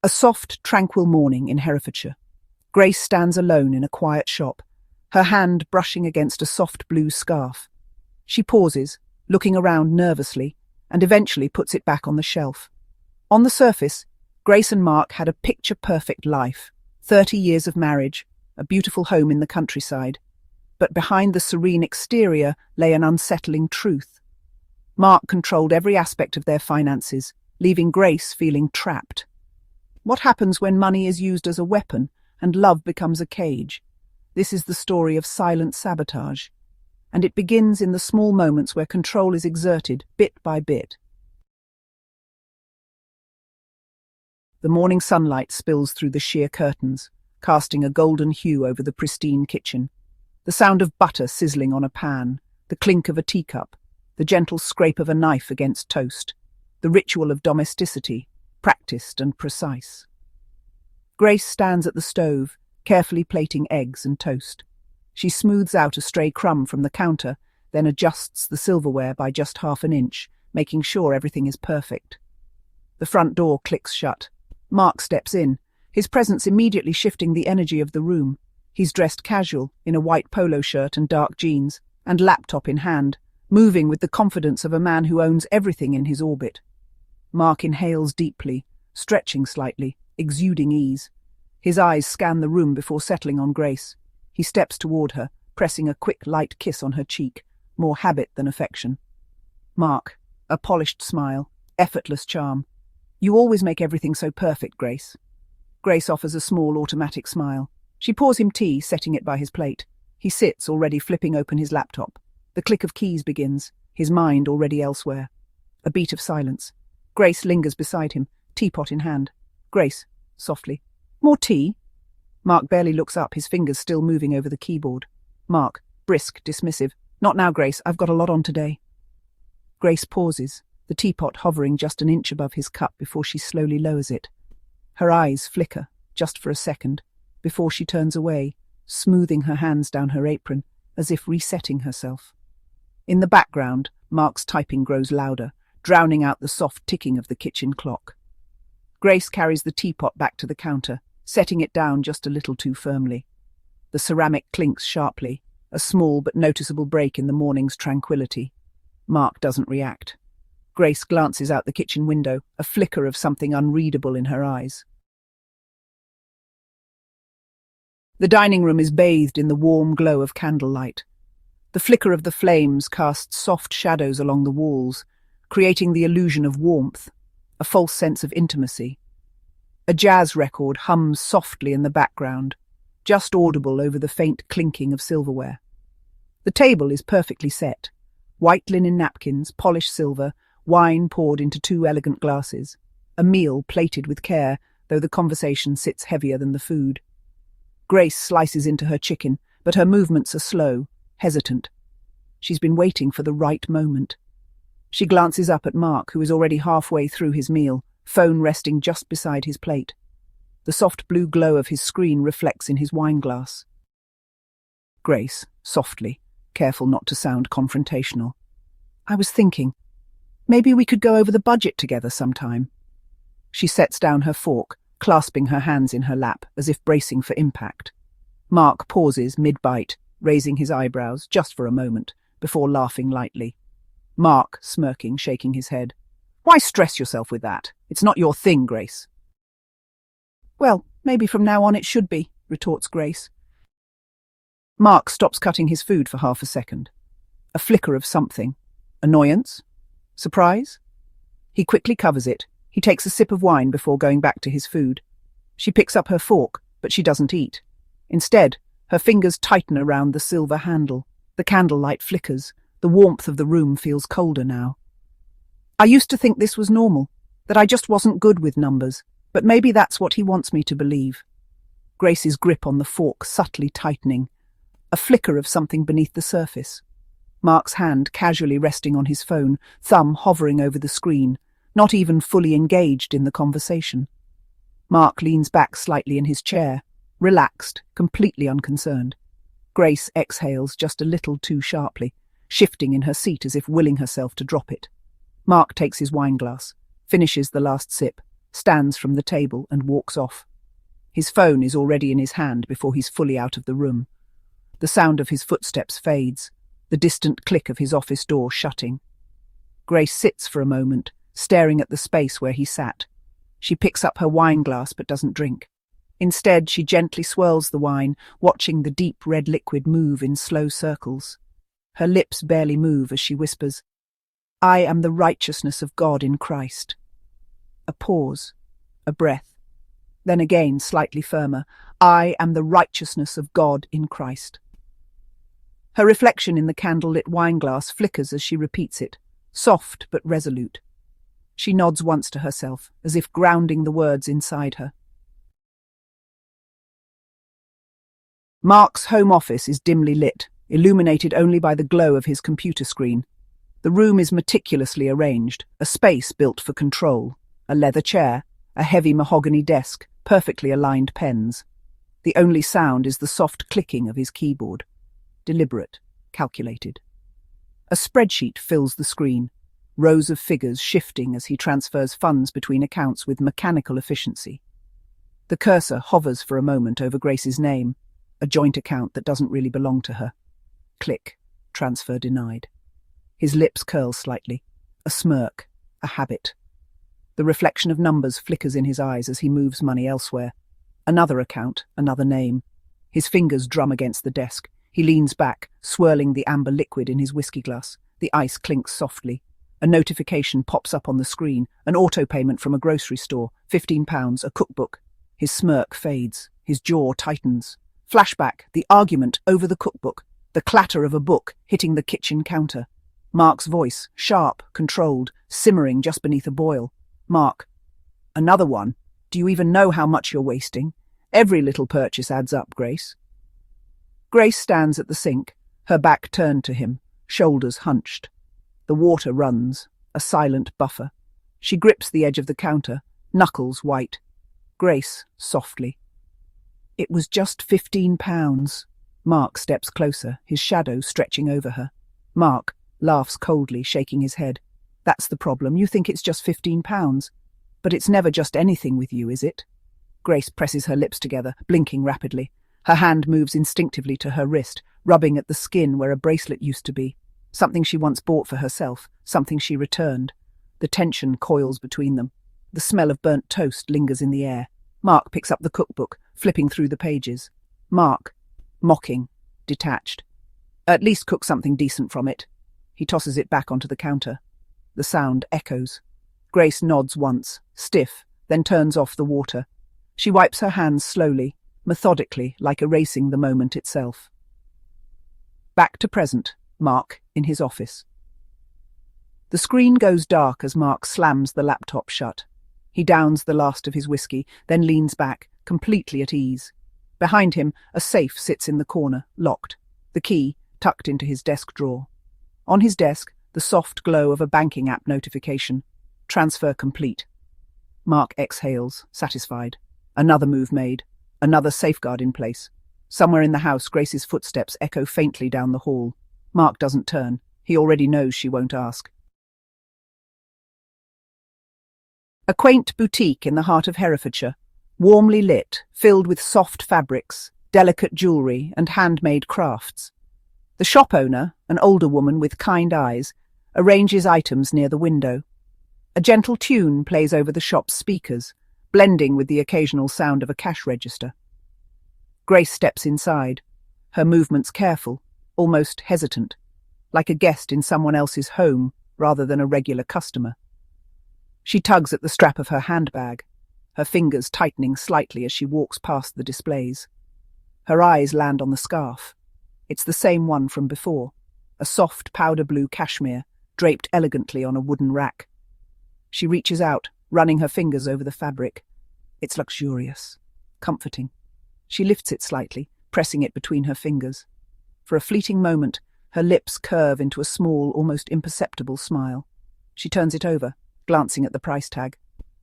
A soft, tranquil morning in Herefordshire. Grace stands alone in a quiet shop, her hand brushing against a soft blue scarf. She pauses, looking around nervously, and eventually puts it back on the shelf. On the surface, Grace and Mark had a picture-perfect life, 30 years of marriage, a beautiful home in the countryside. But behind the serene exterior lay an unsettling truth. Mark controlled every aspect of their finances, leaving Grace feeling trapped. What happens when money is used as a weapon and love becomes a cage? This is the story of silent sabotage, and it begins in the small moments where control is exerted bit by bit. The morning sunlight spills through the sheer curtains, casting a golden hue over the pristine kitchen. The sound of butter sizzling on a pan, the clink of a teacup, the gentle scrape of a knife against toast, the ritual of domesticity, practiced and precise. Grace stands at the stove, carefully plating eggs and toast. She smooths out a stray crumb from the counter, then adjusts the silverware by just half an inch, making sure everything is perfect. The front door clicks shut. Mark steps in, his presence immediately shifting the energy of the room. He's dressed casual, in a white polo shirt and dark jeans, and laptop in hand, moving with the confidence of a man who owns everything in his orbit. Mark inhales deeply, stretching slightly, exuding ease. His eyes scan the room before settling on Grace. He steps toward her, pressing a quick, light kiss on her cheek, more habit than affection. Mark, a polished smile, effortless charm. You always make everything so perfect, Grace. Grace offers a small, automatic smile. She pours him tea, setting it by his plate. He sits, already flipping open his laptop. The click of keys begins, his mind already elsewhere. A beat of silence. Grace lingers beside him, teapot in hand. Grace, softly. More tea? Mark barely looks up, his fingers still moving over the keyboard. Mark, brisk, dismissive. Not now, Grace, I've got a lot on today. Grace pauses, the teapot hovering just an inch above his cup before she slowly lowers it. Her eyes flicker, just for a second, before she turns away, smoothing her hands down her apron, as if resetting herself. In the background, Mark's typing grows louder, drowning out the soft ticking of the kitchen clock. Grace carries the teapot back to the counter, setting it down just a little too firmly. The ceramic clinks sharply, a small but noticeable break in the morning's tranquility. Mark doesn't react. Grace glances out the kitchen window, a flicker of something unreadable in her eyes. The dining room is bathed in the warm glow of candlelight. The flicker of the flames casts soft shadows along the walls, creating the illusion of warmth, a false sense of intimacy. A jazz record hums softly in the background, just audible over the faint clinking of silverware. The table is perfectly set. White linen napkins, polished silver, wine poured into 2 elegant glasses. A meal plated with care, though the conversation sits heavier than the food. Grace slices into her chicken, but her movements are slow, hesitant. She's been waiting for the right moment. She glances up at Mark, who is already halfway through his meal, phone resting just beside his plate. The soft blue glow of his screen reflects in his wineglass. Grace, softly, careful not to sound confrontational. I was thinking, maybe we could go over the budget together sometime. She sets down her fork, clasping her hands in her lap, as if bracing for impact. Mark pauses mid-bite, raising his eyebrows just for a moment, before laughing lightly. Mark, smirking, shaking his head. Why stress yourself with that? It's not your thing, Grace. Well, maybe from now on it should be, retorts Grace. Mark stops cutting his food for half a second. A flicker of something. Annoyance? Surprise? He quickly covers it. He takes a sip of wine before going back to his food. She picks up her fork, but she doesn't eat. Instead, her fingers tighten around the silver handle. The candlelight flickers. The warmth of the room feels colder now. I used to think this was normal, that I just wasn't good with numbers, but maybe that's what he wants me to believe. Grace's grip on the fork subtly tightening. A flicker of something beneath the surface. Mark's hand casually resting on his phone, thumb hovering over the screen, not even fully engaged in the conversation. Mark leans back slightly in his chair, relaxed, completely unconcerned. Grace exhales just a little too sharply, shifting in her seat as if willing herself to drop it. Mark takes his wineglass, finishes the last sip, stands from the table and walks off. His phone is already in his hand before he's fully out of the room. The sound of his footsteps fades, the distant click of his office door shutting. Grace sits for a moment, staring at the space where he sat. She picks up her wine glass but doesn't drink. Instead, she gently swirls the wine, watching the deep red liquid move in slow circles. Her lips barely move as she whispers, "I am the righteousness of God in Christ." A pause, a breath. Then again, slightly firmer, "I am the righteousness of God in Christ." Her reflection in the candle-lit wineglass flickers as she repeats it, soft but resolute. She nods once to herself, as if grounding the words inside her. Mark's home office is dimly lit, illuminated only by the glow of his computer screen. The room is meticulously arranged, a space built for control, a leather chair, a heavy mahogany desk, perfectly aligned pens. The only sound is the soft clicking of his keyboard. Deliberate, calculated. A spreadsheet fills the screen, rows of figures shifting as he transfers funds between accounts with mechanical efficiency. The cursor hovers for a moment over Grace's name, a joint account that doesn't really belong to her. Click. Transfer denied. His lips curl slightly. A smirk. A habit. The reflection of numbers flickers in his eyes as he moves money elsewhere. Another account, another name. His fingers drum against the desk. He leans back, swirling the amber liquid in his whiskey glass. The ice clinks softly. A notification pops up on the screen. An auto payment from a grocery store. £15, a cookbook. His smirk fades. His jaw tightens. Flashback, the argument over the cookbook, the clatter of a book hitting the kitchen counter. Mark's voice, sharp, controlled, simmering just beneath a boil. "Mark, another one. Do you even know how much you're wasting? Every little purchase adds up, Grace." Grace stands at the sink, her back turned to him, shoulders hunched. The water runs, a silent buffer. She grips the edge of the counter, knuckles white. Grace, softly. "It was just £15. Mark steps closer, his shadow stretching over her. Mark laughs coldly, shaking his head. "That's the problem. You think it's just £15. But it's never just anything with you, is it?" Grace presses her lips together, blinking rapidly. Her hand moves instinctively to her wrist, rubbing at the skin where a bracelet used to be. Something she once bought for herself, something she returned. The tension coils between them. The smell of burnt toast lingers in the air. Mark picks up the cookbook, flipping through the pages. Mark, mocking, detached. "At least cook something decent from it." He tosses it back onto the counter. The sound echoes. Grace nods once, stiff, then turns off the water. She wipes her hands slowly, methodically, like erasing the moment itself. Back to present, Mark in his office. The screen goes dark as Mark slams the laptop shut. He downs the last of his whiskey, then leans back, completely at ease. Behind him, a safe sits in the corner, locked, the key tucked into his desk drawer. On his desk, the soft glow of a banking app notification. Transfer complete. Mark exhales, satisfied. Another move made, another safeguard in place. Somewhere in the house, Grace's footsteps echo faintly down the hall. Mark doesn't turn. He already knows she won't ask. A quaint boutique in the heart of Herefordshire, warmly lit, filled with soft fabrics, delicate jewellery and handmade crafts. The shop owner, an older woman with kind eyes, arranges items near the window. A gentle tune plays over the shop's speakers, blending with the occasional sound of a cash register. Grace steps inside, her movements careful, almost hesitant, like a guest in someone else's home rather than a regular customer. She tugs at the strap of her handbag, her fingers tightening slightly as she walks past the displays. Her eyes land on the scarf. It's the same one from before, a soft powder blue cashmere, draped elegantly on a wooden rack. She reaches out, running her fingers over the fabric. It's luxurious, comforting. She lifts it slightly, pressing it between her fingers. For a fleeting moment, her lips curve into a small, almost imperceptible smile. She turns it over, glancing at the price tag.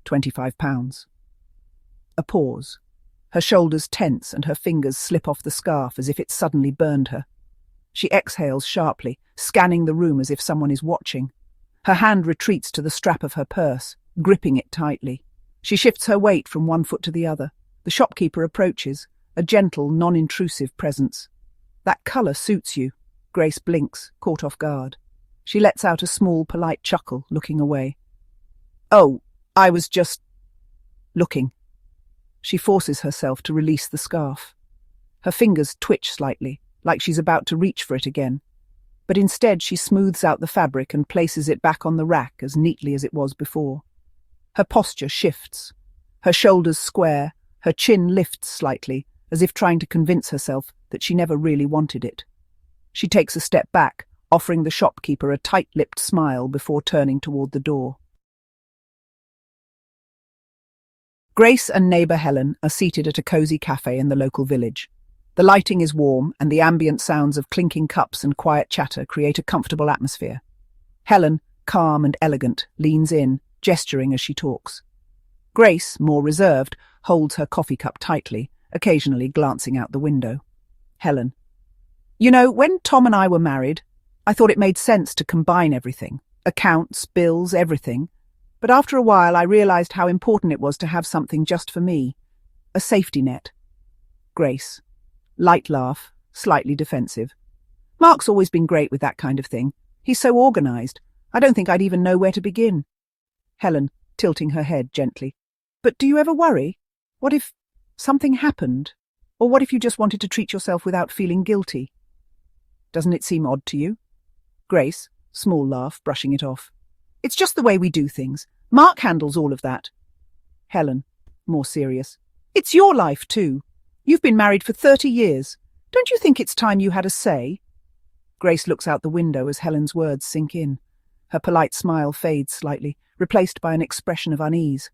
£25. A pause. Her shoulders tense and her fingers slip off the scarf as if it suddenly burned her. She exhales sharply, scanning the room as if someone is watching. Her hand retreats to the strap of her purse, gripping it tightly. She shifts her weight from one foot to the other. The shopkeeper approaches, a gentle, non-intrusive presence. "That colour suits you." Grace blinks, caught off guard. She lets out a small, polite chuckle, looking away. "Oh, I was just looking." She forces herself to release the scarf. Her fingers twitch slightly, like she's about to reach for it again. But instead she smooths out the fabric and places it back on the rack as neatly as it was before. Her posture shifts. Her shoulders square, her chin lifts slightly, as if trying to convince herself that she never really wanted it. She takes a step back, offering the shopkeeper a tight-lipped smile before turning toward the door. Grace and neighbour Helen are seated at a cosy cafe in the local village. The lighting is warm, and the ambient sounds of clinking cups and quiet chatter create a comfortable atmosphere. Helen, calm and elegant, leans in, gesturing as she talks. Grace, more reserved, holds her coffee cup tightly, occasionally glancing out the window. Helen: "You know, when Tom and I were married, I thought it made sense to combine everything. Accounts, bills, everything. But after a while I realised how important it was to have something just for me. A safety net." Grace: light laugh, slightly defensive. "Mark's always been great with that kind of thing. He's so organised. I don't think I'd even know where to begin." Helen, tilting her head gently: "But do you ever worry? What if something happened? Or what if you just wanted to treat yourself without feeling guilty? Doesn't it seem odd to you?" Grace, small laugh, brushing it off: "It's just the way we do things. Mark handles all of that." Helen, more serious: "It's your life too. You've been married for 30 years. Don't you think it's time you had a say?" Grace looks out the window as Helen's words sink in. Her polite smile fades slightly, replaced by an expression of unease.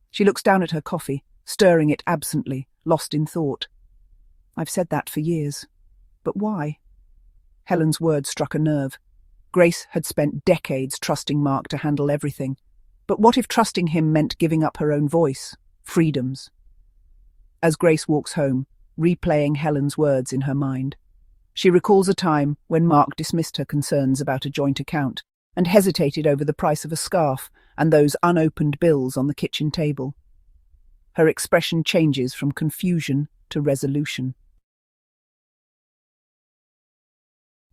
She looks down at her coffee, stirring it absently, lost in thought. "I've said that for years. But why?" Helen's words struck a nerve. Grace had spent decades trusting Mark to handle everything. But what if trusting him meant giving up her own voice, freedoms? As Grace walks home, replaying Helen's words in her mind, she recalls a time when Mark dismissed her concerns about a joint account and hesitated over the price of a scarf and those unopened bills on the kitchen table. Her expression changes from confusion to resolution.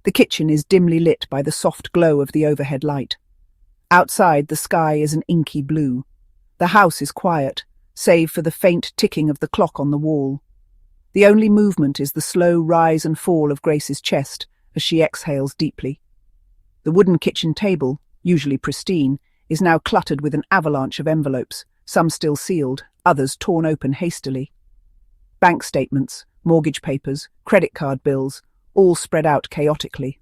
The kitchen is dimly lit by the soft glow of the overhead light. Outside, the sky is an inky blue. The house is quiet, save for the faint ticking of the clock on the wall. The only movement is the slow rise and fall of Grace's chest as she exhales deeply. The wooden kitchen table, usually pristine, is now cluttered with an avalanche of envelopes, some still sealed, others torn open hastily. Bank statements, mortgage papers, credit card bills, all spread out chaotically.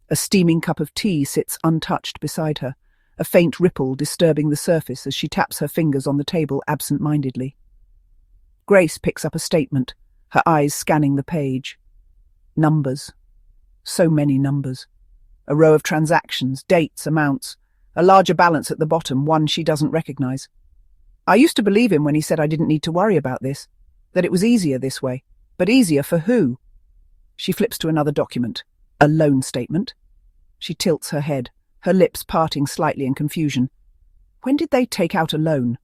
A steaming cup of tea sits untouched beside her, a faint ripple disturbing the surface as she taps her fingers on the table absent-mindedly. Grace picks up a statement, her eyes scanning the page. Numbers. So many numbers. A row of transactions, dates, amounts, a larger balance at the bottom, one she doesn't recognise. I used to believe him when he said I didn't need to worry about this, that it was easier this way. But easier for who? She flips to another document. A loan statement. She tilts her head, her lips parting slightly in confusion. When did they take out a loan?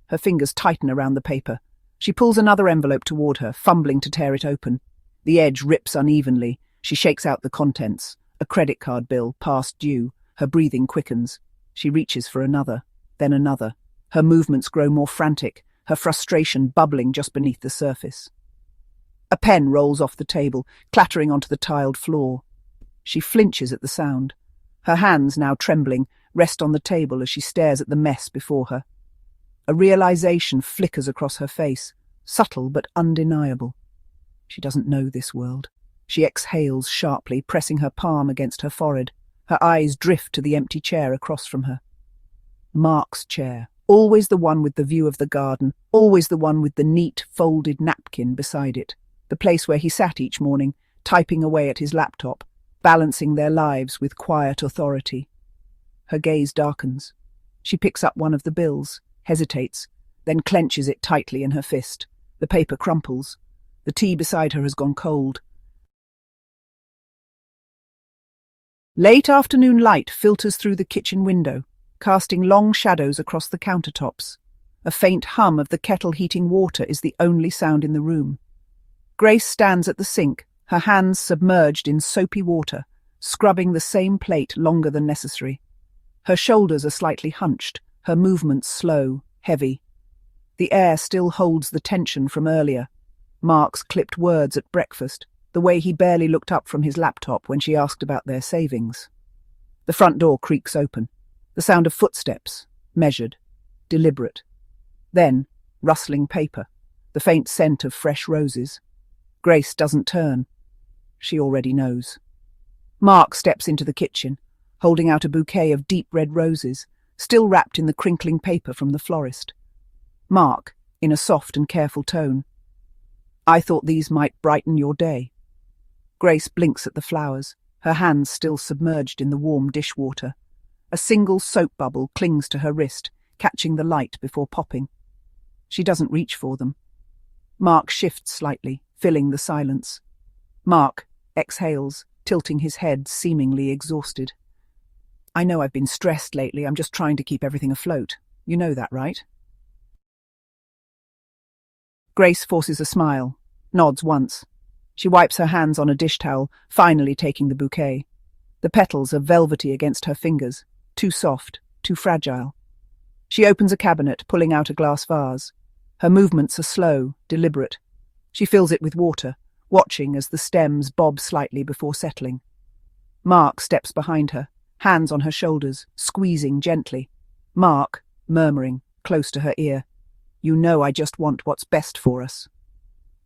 Her fingers tighten around the paper. She pulls another envelope toward her, fumbling to tear it open. The edge rips unevenly. She shakes out the contents. A credit card bill, past due. Her breathing quickens. She reaches for another, then another. Her movements grow more frantic, her frustration bubbling just beneath the surface. A pen rolls off the table, clattering onto the tiled floor. She flinches at the sound. Her hands, now trembling, rest on the table as she stares at the mess before her. A realization flickers across her face, subtle but undeniable. She doesn't know this world. She exhales sharply, pressing her palm against her forehead. Her eyes drift to the empty chair across from her. Mark's chair, always the one with the view of the garden, always the one with the neat, folded napkin beside it. The place where he sat each morning, typing away at his laptop, balancing their lives with quiet authority. Her gaze darkens. She picks up one of the bills, hesitates, then clenches it tightly in her fist. The paper crumples. The tea beside her has gone cold. Late afternoon light filters through the kitchen window, casting long shadows across the countertops. A faint hum of the kettle heating water is the only sound in the room. Grace stands at the sink, her hands submerged in soapy water, scrubbing the same plate longer than necessary. Her shoulders are slightly hunched, her movements slow, heavy. The air still holds the tension from earlier. Mark's clipped words at breakfast, the way he barely looked up from his laptop when she asked about their savings. The front door creaks open. The sound of footsteps, measured, deliberate. Then, rustling paper, the faint scent of fresh roses. Grace doesn't turn. She already knows. Mark steps into the kitchen, holding out a bouquet of deep red roses, still wrapped in the crinkling paper from the florist. Mark, in a soft and careful tone, "I thought these might brighten your day." Grace blinks at the flowers, her hands still submerged in the warm dishwater. A single soap bubble clings to her wrist, catching the light before popping. She doesn't reach for them. Mark shifts slightly, filling the silence. Mark exhales, tilting his head, seemingly exhausted. "I know I've been stressed lately. I'm just trying to keep everything afloat. You know that, right?" Grace forces a smile, nods once. She wipes her hands on a dish towel, finally taking the bouquet. The petals are velvety against her fingers, too soft, too fragile. She opens a cabinet, pulling out a glass vase. Her movements are slow, deliberate. She fills it with water, watching as the stems bob slightly before settling. Mark steps behind her, hands on her shoulders, squeezing gently. Mark, murmuring, close to her ear, "You know I just want what's best for us."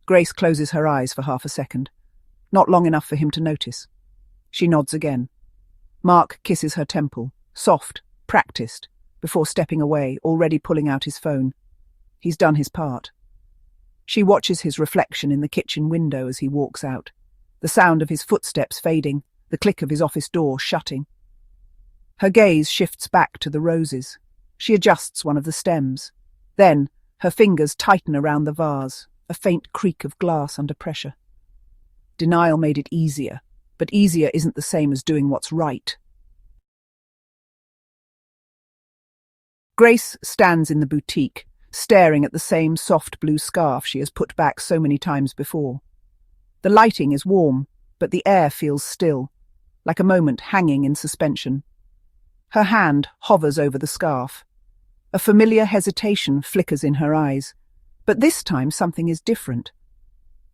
Grace closes her eyes for half a second, not long enough for him to notice. She nods again. Mark kisses her temple, soft, practiced, before stepping away, already pulling out his phone. He's done his part. She watches his reflection in the kitchen window as he walks out, the sound of his footsteps fading, the click of his office door shutting. Her gaze shifts back to the roses. She adjusts one of the stems. Then, her fingers tighten around the vase, a faint creak of glass under pressure. Denial made it easier, but easier isn't the same as doing what's right. Grace stands in the boutique, staring at the same soft blue scarf she has put back so many times before. The lighting is warm, but the air feels still, like a moment hanging in suspension. Her hand hovers over the scarf. A familiar hesitation flickers in her eyes, but this time something is different.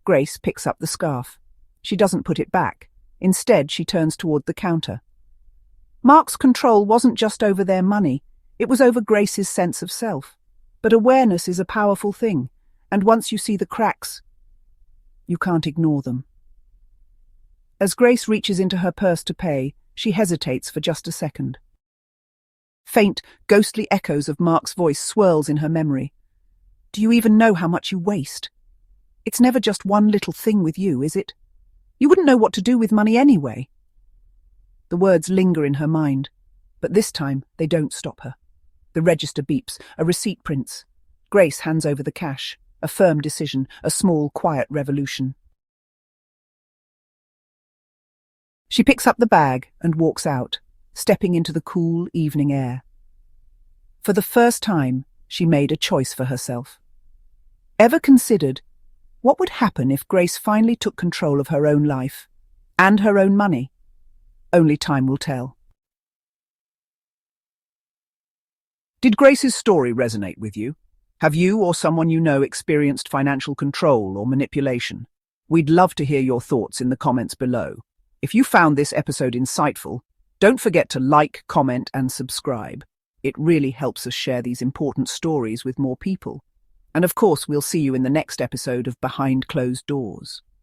Grace picks up the scarf. She doesn't put it back. Instead, she turns toward the counter. Mark's control wasn't just over their money, it was over Grace's sense of self. But awareness is a powerful thing, and once you see the cracks, you can't ignore them. As Grace reaches into her purse to pay, she hesitates for just a second. Faint, ghostly echoes of Mark's voice swirls in her memory. "Do you even know how much you waste? It's never just one little thing with you, is it? You wouldn't know what to do with money anyway." The words linger in her mind, but this time they don't stop her. The register beeps, a receipt prints. Grace hands over the cash, a firm decision, a small, quiet revolution. She picks up the bag and walks out, stepping into the cool evening air. For the first time, she made a choice for herself. Ever considered what would happen if Grace finally took control of her own life and her own money? Only time will tell. Did Grace's story resonate with you? Have you or someone you know experienced financial control or manipulation? We'd love to hear your thoughts in the comments below. If you found this episode insightful, don't forget to like, comment, and subscribe. It really helps us share these important stories with more people. And of course, we'll see you in the next episode of Behind Closed Doors.